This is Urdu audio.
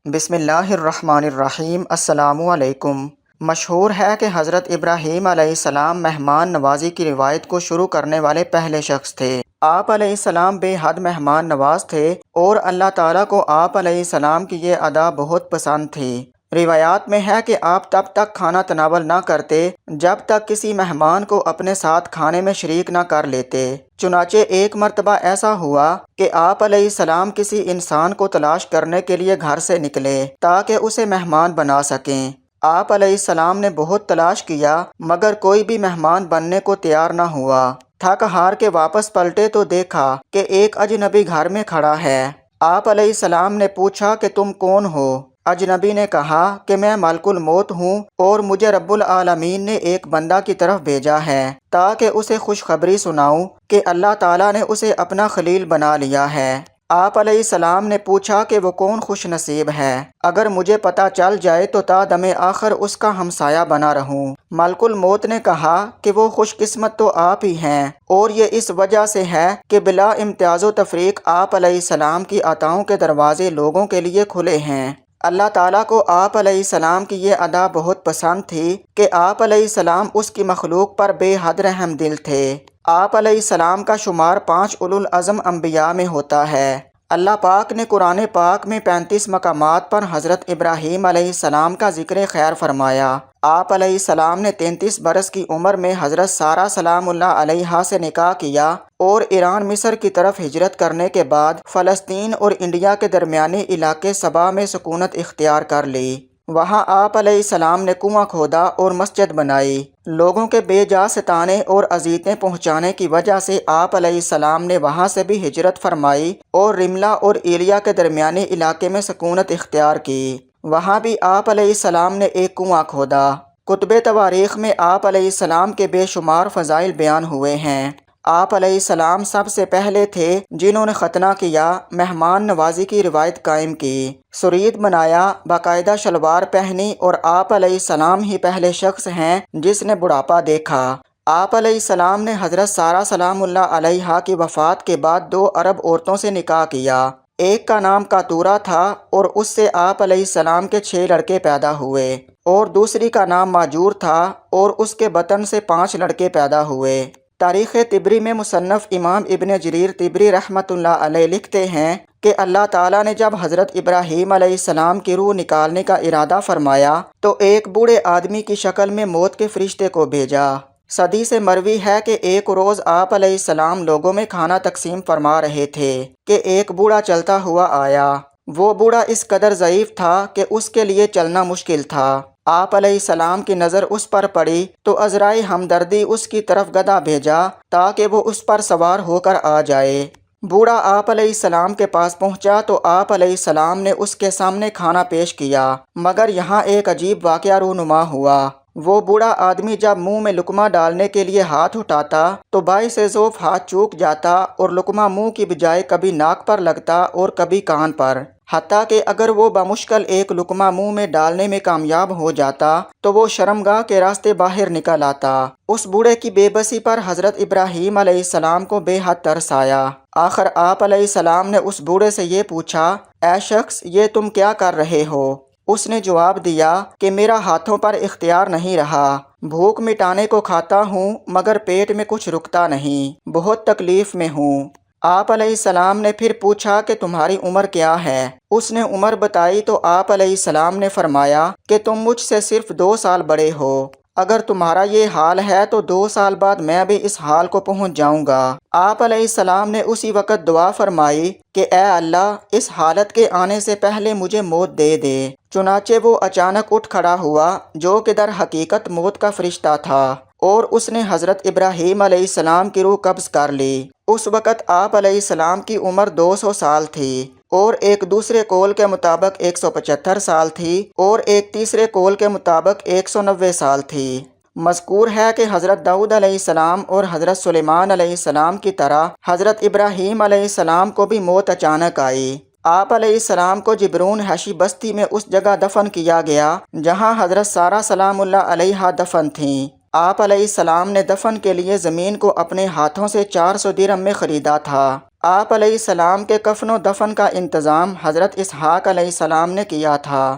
بسم اللہ الرحمن الرحیم۔ السلام علیکم۔ مشہور ہے کہ حضرت ابراہیم علیہ السلام مہمان نوازی کی روایت کو شروع کرنے والے پہلے شخص تھے۔ آپ علیہ السلام بے حد مہمان نواز تھے اور اللہ تعالیٰ کو آپ علیہ السلام کی یہ ادا بہت پسند تھی۔ روایات میں ہے کہ آپ تب تک کھانا تناول نہ کرتے جب تک کسی مہمان کو اپنے ساتھ کھانے میں شریک نہ کر لیتے۔ چنانچہ ایک مرتبہ ایسا ہوا کہ آپ علیہ السلام کسی انسان کو تلاش کرنے کے لیے گھر سے نکلے تاکہ اسے مہمان بنا سکیں۔ آپ علیہ السلام نے بہت تلاش کیا مگر کوئی بھی مہمان بننے کو تیار نہ ہوا۔ تھک ہار کے واپس پلٹے تو دیکھا کہ ایک اجنبی گھر میں کھڑا ہے۔ آپ علیہ السلام نے پوچھا کہ تم کون ہو؟ اجنبی نے کہا کہ میں ملک الموت ہوں اور مجھے رب العالمین نے ایک بندہ کی طرف بھیجا ہے تاکہ اسے خوشخبری سناؤں کہ اللہ تعالیٰ نے اسے اپنا خلیل بنا لیا ہے۔ آپ علیہ السلام نے پوچھا کہ وہ کون خوش نصیب ہے، اگر مجھے پتہ چل جائے تو تا دم آخر اس کا ہمسایہ بنا رہوں۔ ملک الموت نے کہا کہ وہ خوش قسمت تو آپ ہی ہیں، اور یہ اس وجہ سے ہے کہ بلا امتیاز و تفریق آپ علیہ السلام کی عطاؤں کے دروازے لوگوں کے لیے کھلے ہیں۔ اللہ تعالیٰ کو آپ علیہ السلام کی یہ ادا بہت پسند تھی کہ آپ علیہ السلام اس کی مخلوق پر بے حد رحم دل تھے۔ آپ علیہ السلام کا شمار 5 اولو العزم انبیاء میں ہوتا ہے۔ اللہ پاک نے قرآن پاک میں 35 مقامات پر حضرت ابراہیم علیہ السلام کا ذکر خیر فرمایا۔ آپ علیہ السلام نے 33 برس کی عمر میں حضرت سارہ سلام اللہ علیہا سے نکاح کیا اور ایران مصر کی طرف ہجرت کرنے کے بعد فلسطین اور انڈیا کے درمیانی علاقے سبا میں سکونت اختیار کر لی۔ وہاں آپ علیہ السلام نے کنواں کھودا اور مسجد بنائی۔ لوگوں کے بے جا ستانے اور اذیتیں پہنچانے کی وجہ سے آپ علیہ السلام نے وہاں سے بھی ہجرت فرمائی اور رملہ اور ایلیا کے درمیانی علاقے میں سکونت اختیار کی۔ وہاں بھی آپ علیہ السلام نے ایک کنواں کھودا۔ کتب تواریخ میں آپ علیہ السلام کے بے شمار فضائل بیان ہوئے ہیں۔ آپ علیہ السلام سب سے پہلے تھے جنہوں نے ختنہ کیا، مہمان نوازی کی روایت قائم کی، سرید بنایا، باقاعدہ شلوار پہنی، اور آپ علیہ السلام ہی پہلے شخص ہیں جس نے بڑھاپا دیکھا۔ آپ علیہ السلام نے حضرت سارہ سلام اللہ علیہا کی وفات کے بعد 2 عرب عورتوں سے نکاح کیا۔ ایک کا نام کاتورہ تھا اور اس سے آپ علیہ السلام کے 6 لڑکے پیدا ہوئے، اور دوسری کا نام ماجور تھا اور اس کے بطن سے 5 لڑکے پیدا ہوئے۔ تاریخ طبری میں مصنف امام ابن جریر طبری رحمۃ اللہ علیہ لکھتے ہیں کہ اللہ تعالیٰ نے جب حضرت ابراہیم علیہ السلام کی روح نکالنے کا ارادہ فرمایا تو ایک بوڑھے آدمی کی شکل میں موت کے فرشتے کو بھیجا۔ صدی سے مروی ہے کہ ایک روز آپ علیہ السلام لوگوں میں کھانا تقسیم فرما رہے تھے کہ ایک بوڑھا چلتا ہوا آیا۔ وہ بوڑھا اس قدر ضعیف تھا کہ اس کے لیے چلنا مشکل تھا۔ آپ علیہ السلام کی نظر اس پر پڑی تو عذرائے ہمدردی اس کی طرف گدا بھیجا تاکہ وہ اس پر سوار ہو کر آ جائے۔ بوڑھا آپ علیہ السلام کے پاس پہنچا تو آپ علیہ السلام نے اس کے سامنے کھانا پیش کیا، مگر یہاں ایک عجیب واقعہ رونما ہوا۔ وہ بوڑھا آدمی جب منہ میں لقمہ ڈالنے کے لیے ہاتھ اٹھاتا تو باعث ذوف ہاتھ چوک جاتا اور لقمہ منہ کی بجائے کبھی ناک پر لگتا اور کبھی کان پر، حتیٰ کہ اگر وہ بمشکل ایک لقمہ منہ میں ڈالنے میں کامیاب ہو جاتا تو وہ شرمگاہ کے راستے باہر نکل آتا۔ اس بوڑھے کی بے بسی پر حضرت ابراہیم علیہ السلام کو بے حد ترس آیا۔ آخر آپ علیہ السلام نے اس بوڑھے سے یہ پوچھا، اے شخص، یہ تم کیا کر رہے ہو؟ اس نے جواب دیا کہ میرا ہاتھوں پر اختیار نہیں رہا، بھوک مٹانے کو کھاتا ہوں مگر پیٹ میں کچھ رکتا نہیں، بہت تکلیف میں ہوں۔ آپ علیہ السلام نے پھر پوچھا کہ تمہاری عمر کیا ہے؟ اس نے عمر بتائی تو آپ علیہ السلام نے فرمایا کہ تم مجھ سے صرف 2 سال بڑے ہو، اگر تمہارا یہ حال ہے تو 2 سال بعد میں بھی اس حال کو پہنچ جاؤں گا۔ آپ علیہ السلام نے اسی وقت دعا فرمائی کہ اے اللہ، اس حالت کے آنے سے پہلے مجھے موت دے دے۔ چنانچہ وہ اچانک اٹھ کھڑا ہوا جو کہ در حقیقت موت کا فرشتہ تھا، اور اس نے حضرت ابراہیم علیہ السلام کی روح قبض کر لی۔ اس وقت آپ علیہ السلام کی عمر 200 سال تھی، اور ایک دوسرے قول کے مطابق 175 سال تھی، اور ایک تیسرے قول کے مطابق 190 سال تھی۔ مذکور ہے کہ حضرت داؤد علیہ السلام اور حضرت سلیمان علیہ السلام کی طرح حضرت ابراہیم علیہ السلام کو بھی موت اچانک آئی۔ آپ علیہ السلام کو جبرون حشی بستی میں اس جگہ دفن کیا گیا جہاں حضرت سارہ سلام اللہ علیہا دفن تھیں۔ آپ علیہ السلام نے دفن کے لیے زمین کو اپنے ہاتھوں سے 400 درہم میں خریدا تھا۔ آپ علیہ السلام کے کفن و دفن کا انتظام حضرت اسحاق علیہ السلام نے کیا تھا۔